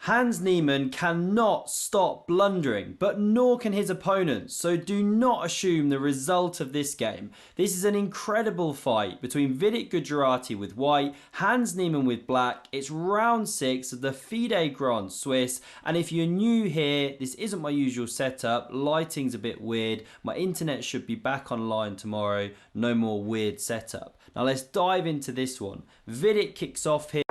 Hans Niemann cannot stop blundering, but nor can his opponents, so do not assume the result of this game. This is an incredible fight between Vidit Gujrathi with white, Hans Niemann with black. It's round 6 of the FIDE Grand Swiss, and if you're new here, this isn't my usual setup. Lighting's a bit weird. My internet should be back online tomorrow. No more weird setup. Now let's dive into this one. Vidit kicks off here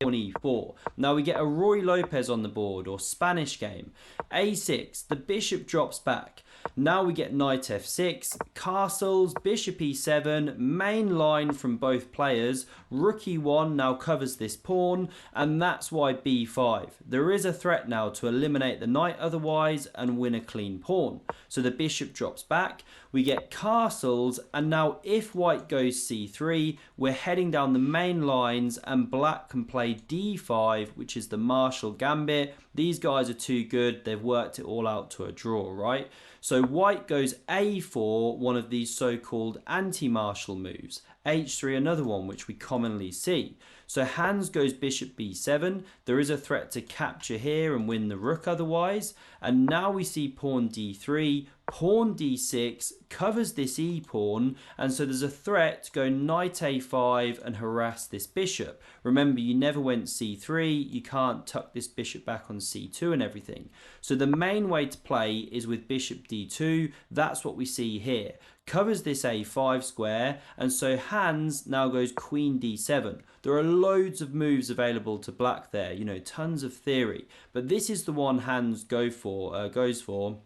on e4. Now we get a Ruy Lopez on the board, or Spanish game. a6, the bishop drops back. Now we get knight f6, castles, bishop e7, main line from both players. Rook e1 now covers this pawn, and that's why b5. There is a threat now to eliminate the knight otherwise and win a clean pawn. So the bishop drops back, we get castles, and now if white goes c3, we're heading down the main lines and black can play d5, which is the Marshall Gambit. These guys are too good, they've worked it all out to a draw, right? So white goes a4, one of these so-called anti-Marshall moves. h3, another one which we commonly see. So Hans goes bishop b7. There is a threat to capture here and win the rook otherwise. And now we see pawn d3, pawn d6, covers this e-pawn, and so there's a threat to go knight a5 and harass this bishop. Remember, you never went c3, you can't tuck this bishop back on c2 and everything. So the main way to play is with bishop d2, that's what we see here. Covers this a5 square, and so Hans now goes queen d7. There are loads of moves available to black there, you know, tons of theory, but this is the one Hans goes for.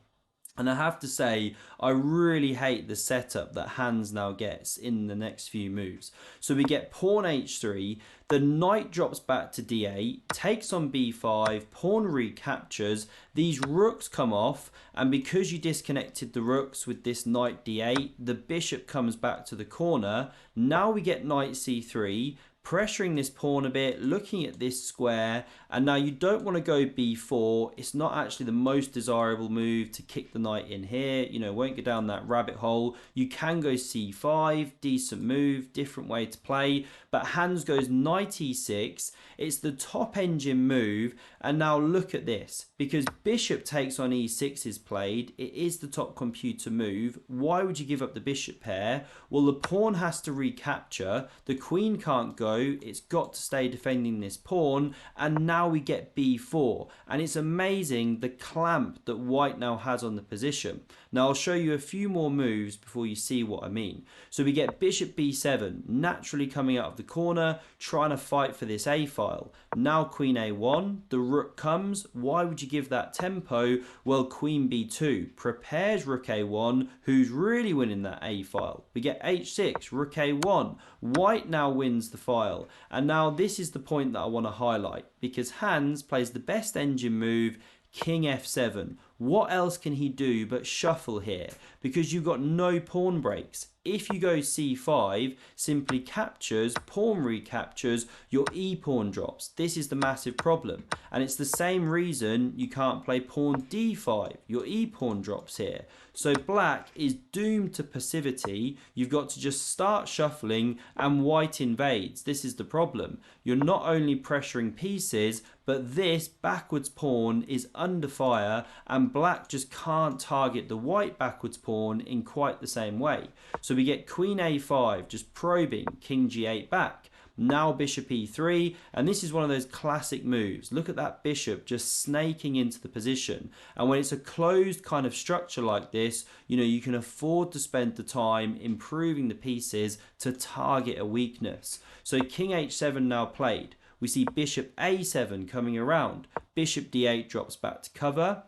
And I have to say, I really hate the setup that Hans now gets in the next few moves. So we get pawn h3, the knight drops back to d8, takes on b5, pawn recaptures, these rooks come off, and because you disconnected the rooks with this knight d8, the bishop comes back to the corner. Now we get knight c3, pressuring this pawn a bit, looking at this square, and now you don't want to go b4. It's not actually the most desirable move to kick the knight in here, you know, won't go down that rabbit hole. You can go c5, decent move, different way to play, but Hans goes knight e6. It's the top engine move, and now look at this, because bishop takes on e6 is played, it is the top computer move. Why would you give up the bishop pair? Well, the pawn has to recapture, the queen can't go, it's got to stay defending this pawn, and now we get b4, and it's amazing the clamp that white now has on the position. Now I'll show you a few more moves before you see what I mean. So we get bishop b7, naturally coming out of the corner, trying to fight for this a file. Now queen a1, the rook comes. Why would you give that tempo? Well, queen b2 prepares rook a1, who's really winning that a file. We get h6, rook a1. White now wins the file, and now this is the point that I want to highlight, because Hans plays the best engine move, king f7. What else can he do but shuffle here? Because you've got no pawn breaks. If you go c5, simply captures, pawn recaptures, your e-pawn drops. This is the massive problem. And it's the same reason you can't play pawn d5. Your e-pawn drops here. So black is doomed to passivity. You've got to just start shuffling and white invades. This is the problem. You're not only pressuring pieces, but this backwards pawn is under fire, and black just can't target the white backwards pawn in quite the same way. So we get queen a5, just probing, king g8 back. Now bishop e3, and this is one of those classic moves. Look at that bishop just snaking into the position. And when it's a closed kind of structure like this, you know, you can afford to spend the time improving the pieces to target a weakness. So king h7 now played. We see bishop a7 coming around. Bishop d8 drops back to cover.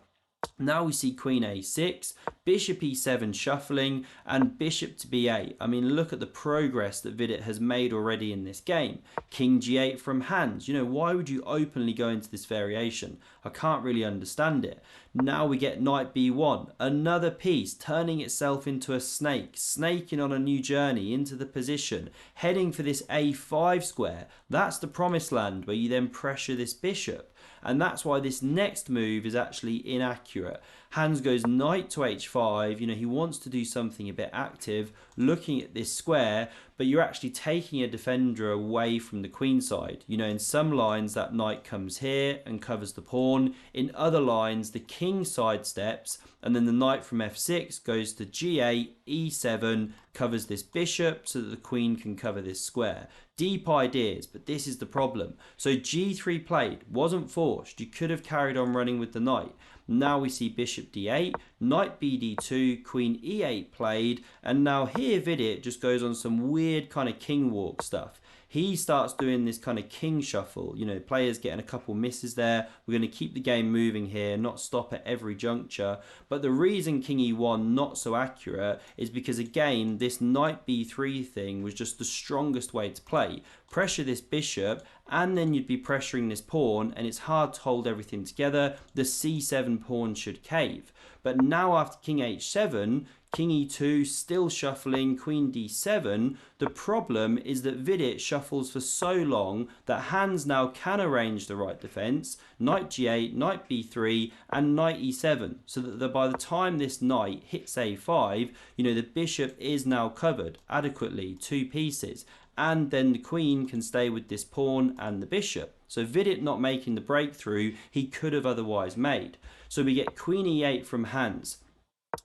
Now we see queen a6, bishop e7 shuffling, and bishop to b8. I mean, look at the progress that Vidit has made already in this game. King g8 from Hans. You know, why would you openly go into this variation? I can't really understand it. Now we get knight b1, another piece turning itself into a snake, snaking on a new journey into the position, heading for this a5 square. That's the promised land where you then pressure this bishop. And that's why this next move is actually inaccurate. Hans goes knight to h5. He wants to do something a bit active, looking at this square, but you're actually taking a defender away from the queen side. In some lines that knight comes here and covers the pawn. In other lines the king sidesteps, and then the knight from f6 goes to g8, e7, covers this bishop so that the queen can cover this square. Deep ideas, but this is the problem. So g3 played, wasn't forced. You could have carried on running with the knight. Now we see bishop d8, knight bd2, queen e8 played, and now here Vidit just goes on some weird kind of king walk stuff. He starts doing this kind of king shuffle, players getting a couple misses there. We're going to keep the game moving here, not stop at every juncture. But the reason king e1 not so accurate is because, again, this knight b3 thing was just the strongest way to play. Pressure this bishop, and then you'd be pressuring this pawn, and it's hard to hold everything together. The c7 pawn should cave. But now after king h7, king e2, still shuffling, queen d7. The problem is that Vidit shuffles for so long that Hans now can arrange the right defense, knight g8, knight b3, and knight e7, so that by the time this knight hits a5, the bishop is now covered adequately, 2 pieces, and then the queen can stay with this pawn and the bishop. So Vidit not making the breakthrough he could have otherwise made. So we get queen e8 from Hans.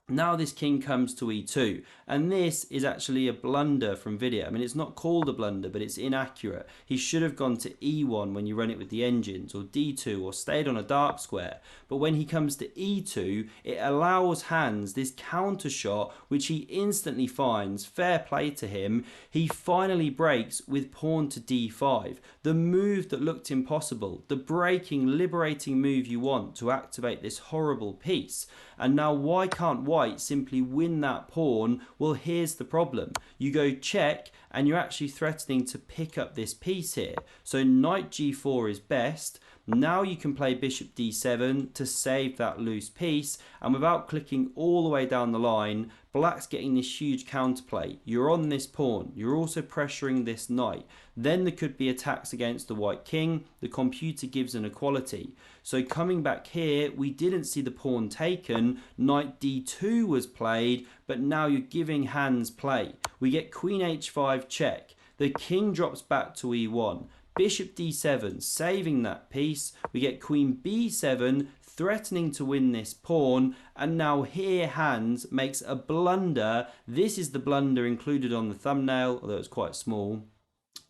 Now this king comes to e2, and this is actually a blunder from Vidit. I mean, it's not called a blunder, but it's inaccurate. He should have gone to e1 when you run it with the engines, or d2, or stayed on a dark square. But when he comes to e2, it allows Hans this counter shot, which he instantly finds. Fair play to him. He finally breaks with pawn to d5. The move that looked impossible, the breaking, liberating move you want to activate this horrible piece. And now why can't white simply win that pawn? Well, here's the problem. You go check, and you're actually threatening to pick up this piece here. So knight g4 is best. Now you can play bishop d7 to save that loose piece, and without clicking all the way down the line, black's getting this huge counterplay. You're on this pawn, you're also pressuring this knight. Then there could be attacks against the white king. The computer gives an equality. So coming back here, we didn't see the pawn taken. Knight d2 was played, but now you're giving Hans play. We get queen h5 check. The king drops back to e1. Bishop d7, saving that piece. We get queen b7, threatening to win this pawn. And now here Hans makes a blunder. This is the blunder included on the thumbnail, although it's quite small.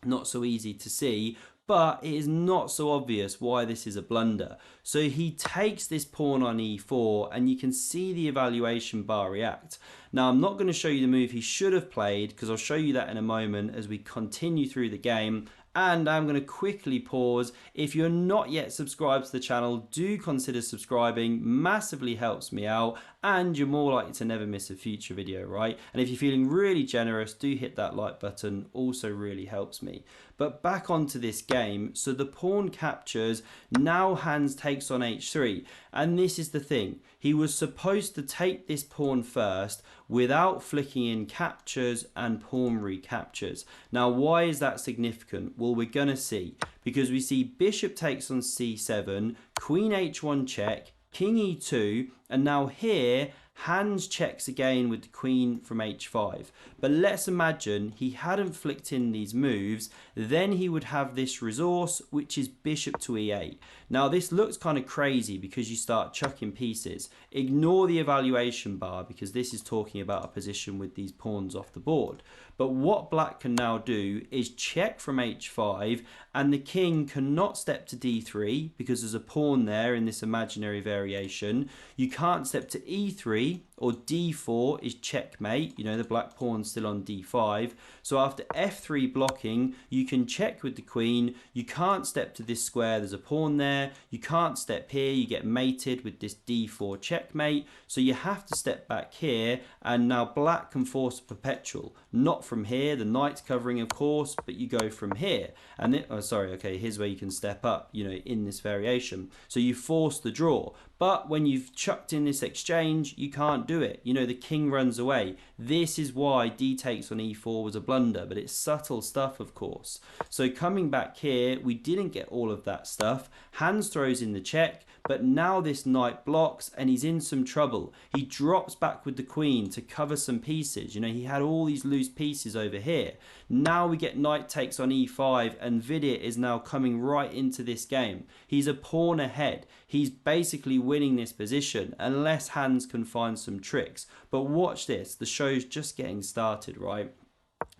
Not so easy to see. But it is not so obvious why this is a blunder. So he takes this pawn on e4, and you can see the evaluation bar react. Now, I'm not going to show you the move he should have played, because I'll show you that in a moment as we continue through the game. And I'm going to quickly pause. If you're not yet subscribed to the channel, do consider subscribing. Massively helps me out, and you're more likely to never miss a future video, right? And if you're feeling really generous, do hit that like button. Also really helps me. But back onto this game. So the pawn captures. Now Hans takes on h3. And this is the thing. He was supposed to take this pawn first without flicking in captures and pawn recaptures. Now, why is that significant? Well, we're going to see. Because we see bishop takes on c7, queen h1 check, king e2, and now here Hans checks again with the queen from h5. But let's imagine he hadn't flicked in these moves, then he would have this resource, which is bishop to e8. Now this looks kind of crazy because you start chucking pieces. Ignore the evaluation bar because this is talking about a position with these pawns off the board. But what black can now do is check from h5, and the king cannot step to d3 because there's a pawn there in this imaginary variation. You can't step to e3, or d4 is checkmate. The black pawn's still on d5. So after f3 blocking, you can check with the queen. You can't step to this square, there's a pawn there. You can't step here, you get mated with this d4 checkmate. So you have to step back here, and now black can force a perpetual. Not from here, the knight's covering of course, but you go from here. And here's where you can step up, in this variation. So you force the draw. But when you've chucked in this exchange, you can't do it. The king runs away. This is why d takes on e4 was a blunder, but it's subtle stuff, of course. So coming back here, we didn't get all of that stuff. Hans throws in the check, but now this knight blocks and he's in some trouble. He drops back with the queen to cover some pieces. You know, he had all these loose pieces over here. Now we get knight takes on e5, and Vidit is now coming right into this game. He's a pawn ahead. He's basically winning this position unless Hans can find some tricks. But watch this, the show's just getting started, right?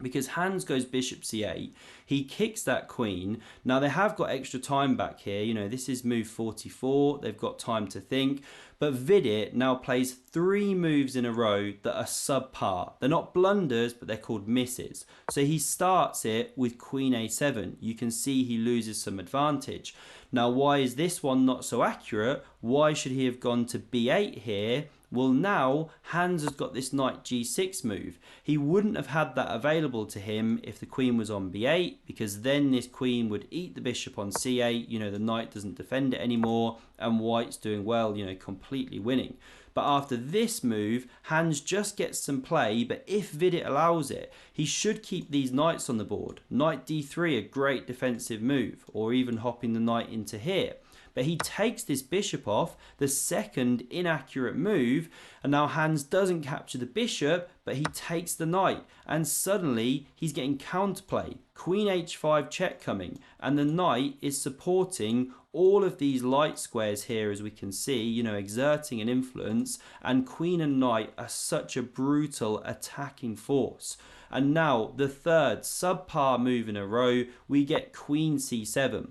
Because Hans goes bishop c8, he kicks that queen. Now they have got extra time back here, you know, this is move 44, they've got time to think. But Vidit now plays 3 moves in a row that are subpar. They're not blunders, but they're called misses. So he starts it with queen a7. You can see he loses some advantage. Now why is this one not so accurate? Why should he have gone to b8 here? Well, now Hans has got this knight g6 move. He wouldn't have had that available to him if the queen was on b8, because then this queen would eat the bishop on c8. You know, the knight doesn't defend it anymore, and white's doing well, you know, completely winning. But after this move, Hans just gets some play, but if Vidit allows it, he should keep these knights on the board. Knight d3, a great defensive move, or even hopping the knight into here. But he takes this bishop off, the second inaccurate move, and now Hans doesn't capture the bishop, but he takes the knight, and suddenly he's getting counterplay. Queen h5 check coming, and the knight is supporting all of these light squares here, as we can see, you know, exerting an influence, and queen and knight are such a brutal attacking force. And now the third subpar move in a row, we get queen c7.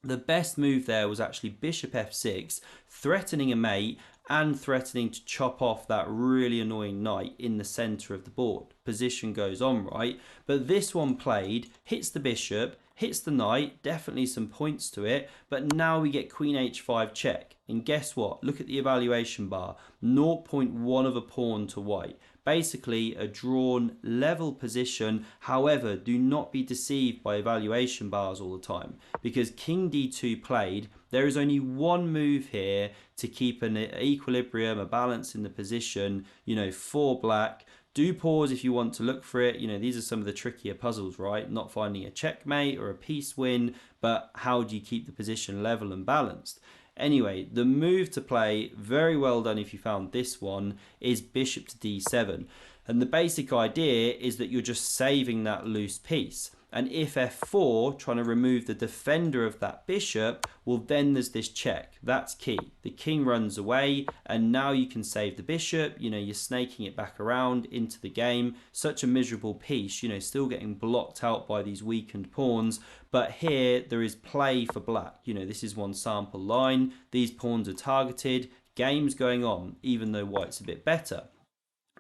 The best move there was actually bishop f6, threatening a mate and threatening to chop off that really annoying knight in the center of the board. Position goes on, right? But this one played, hits the bishop, hits the knight, definitely some points to it, but now we get queen h5 check. And guess what? Look at the evaluation bar, 0.1 of a pawn to white. Basically a drawn level position. However, do not be deceived by evaluation bars all the time, because king d2 played, there is only one move here to keep an equilibrium, a balance in the position, you know, for black. Do pause if you want to look for it. You know, these are some of the trickier puzzles, right? Not finding a checkmate or a piece win, but how do you keep the position level and balanced? Anyway, the move to play, very well done if you found this one, is bishop to d7. And the basic idea is that you're just saving that loose piece. And if f4, trying to remove the defender of that bishop, well, then there's this check. That's key. The king runs away, and now you can save the bishop. You know, you're snaking it back around into the game. Such a miserable piece, you know, still getting blocked out by these weakened pawns. But here, there is play for black. You know, this is one sample line. These pawns are targeted. Game's going on, even though white's a bit better.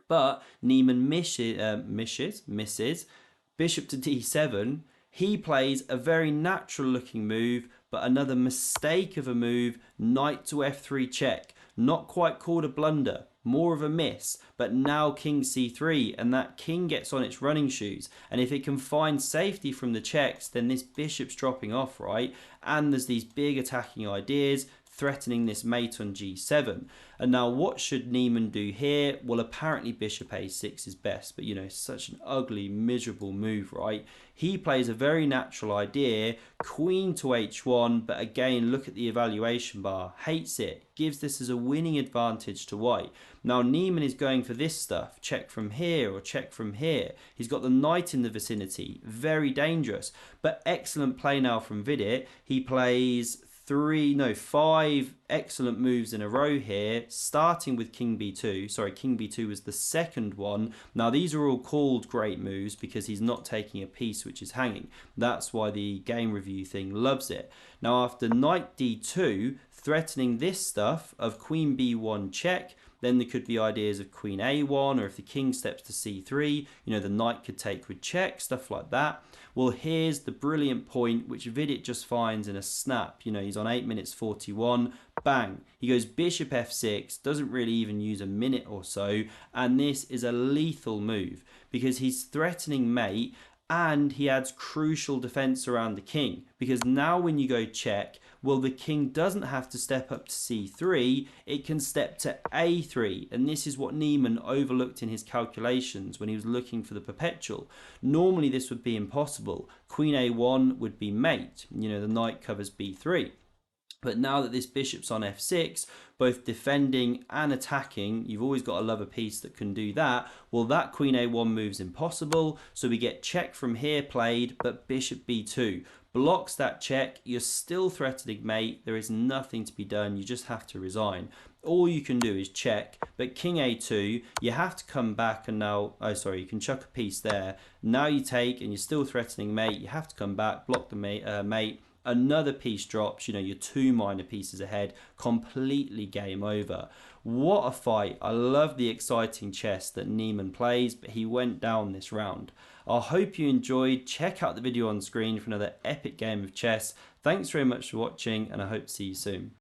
But Niemann misses. Bishop to d7, he plays a very natural looking move, but another mistake of a move, knight to f3 check. Not quite called a blunder, more of a miss, but now king c3, and that king gets on its running shoes. And if it can find safety from the checks, then this bishop's dropping off, right? And there's these big attacking ideas, threatening this mate on g7. And now what should Niemann do here? Well, apparently bishop a6 is best, but you know, such an ugly, miserable move, right? He plays a very natural idea, queen to h1, but again, look at the evaluation bar, hates it, gives this as a winning advantage to white. Now Niemann is going for this stuff, check from here or check from here. He's got the knight in the vicinity, very dangerous, but excellent play now from Vidit. He plays 5 excellent moves in a row here, starting with king b2. Sorry, king b2 was the second one. Now these are all called great moves because he's not taking a piece which is hanging. That's why the game review thing loves it. Now after knight d2, threatening this stuff of queen b1 check, then there could be ideas of queen a1, or if the king steps to c3, you know, the knight could take with check, stuff like that. Well, here's the brilliant point, which Vidit just finds in a snap. You know, he's on 8 minutes 41, bang. He goes bishop f6, doesn't really even use a minute or so, and this is a lethal move because he's threatening mate, and he adds crucial defense around the king, because now when you go check, well, the king doesn't have to step up to c3, it can step to a3, and this is what Niemann overlooked in his calculations when he was looking for the perpetual. Normally this would be impossible. Queen a1 would be mate, you know, the knight covers b3. But now that this bishop's on f6, both defending and attacking, you've always got to love a piece that can do that. Well, that queen a1 move's impossible, so we get check from here played, but bishop b2 blocks that check. You're still threatening mate. There is nothing to be done. You just have to resign. All you can do is check, but king a2, you have to come back and now, oh sorry, you can chuck a piece there. Now you take and you're still threatening mate. You have to come back, block the mate. Another piece drops, you know, you're 2 minor pieces ahead, completely game over. What a fight. I love the exciting chess that Niemann plays, but he went down this round. I hope you enjoyed. Check out the video on screen for another epic game of chess. Thanks very much for watching, and I hope to see you soon.